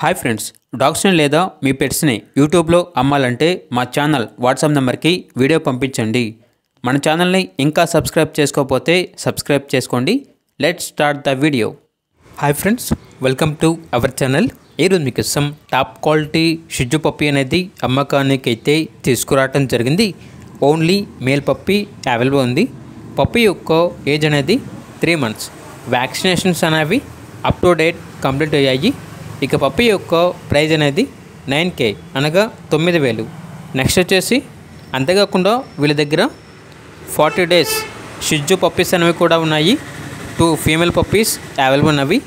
Hi friends, డాగ్స్ని లేదా మీ పెట్స్ని యూట్యూబ్లో అమ్మాలంటే మా ఛానల్ వాట్సాప్ నెంబర్కి వీడియో పంపించండి. మన ఛానల్ని ఇంకా సబ్స్క్రైబ్ చేసుకోకపోతే సబ్స్క్రైబ్ చేసుకోండి. Let's start the video. Hi friends, welcome to our channel. ఈరోజు మీకోసం టాప్ క్వాలిటీ షిజు పప్పీ అనేది అమ్మకానికి అయితే తీసుకురావడం జరిగింది. ఓన్లీ మేల్ పప్పీ అవైలబుల్ ఉంది. పప్పీ యొక్క ఏజ్ అనేది 3 months. వ్యాక్సినేషన్స్ అనేవి అప్ టు డేట్ కంప్లీట్ అయ్యాయి. ఇక పప్పీ యొక్క ప్రైజ్ అనేది 9K అనగా 9,000. నెక్స్ట్ వచ్చేసి అంతేకాకుండా వీళ్ళ దగ్గర 40 days షిజు పప్పీస్ అనేవి కూడా ఉన్నాయి. 2 ఫీమేల్ పప్పీస్ అవైలబుల్ ఉన్నవి.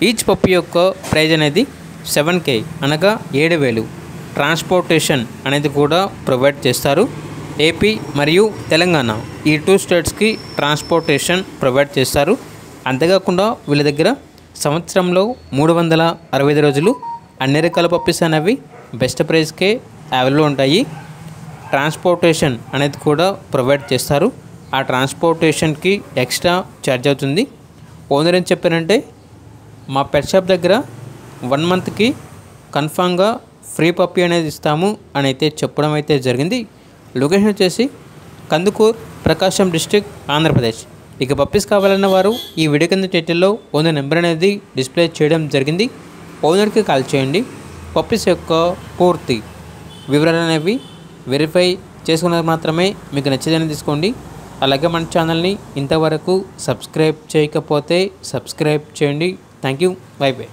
ఈచ్ పప్పీ యొక్క ప్రైజ్ అనేది 7K అనగా 7,000. ట్రాన్స్పోర్టేషన్ అనేది కూడా ప్రొవైడ్ చేస్తారు. ఏపీ మరియు తెలంగాణ ఈ 2 స్టేట్స్కి ట్రాన్స్పోర్టేషన్ ప్రొవైడ్ చేస్తారు. అంతేకాకుండా వీళ్ళ దగ్గర సంవత్సరంలో 365 రోజులు అన్ని రకాల పప్పీస్ అనేవి బెస్ట్ ప్రైస్కే అవైలబుల్ ఉంటాయి. ట్రాన్స్పోర్టేషన్ అనేది కూడా ప్రొవైడ్ చేస్తారు. ఆ ట్రాన్స్పోర్టేషన్కి ఎక్స్ట్రా ఛార్జ్ అవుతుంది. ఓనర్ ఏం చెప్పారంటే మా పెట్ షాప్ దగ్గర 1 monthకి కన్ఫామ్గా ఫ్రీ పప్పీ అనేది ఇస్తాము అని అయితే చెప్పడం అయితే జరిగింది. లొకేషన్ వచ్చేసి కందుకూర్, ప్రకాశం డిస్ట్రిక్ట్, ఆంధ్రప్రదేశ్. ఇక పప్పీస్ కావాలన్న వారు ఈ వీడియో కింద టైటిల్లో ఓనర్ నెంబర్ అనేది డిస్ప్లే చేయడం జరిగింది. ఓనర్కి కాల్ చేయండి. పప్పీస్ యొక్క పూర్తి వివరాలు అనేవి వెరిఫై చేసుకున్నది మాత్రమే మీకు నచ్చేదని తీసుకోండి. అలాగే మన ఛానల్ని ఇంతవరకు సబ్స్క్రైబ్ చేయకపోతే సబ్స్క్రైబ్ చేయండి. Thank you. By by.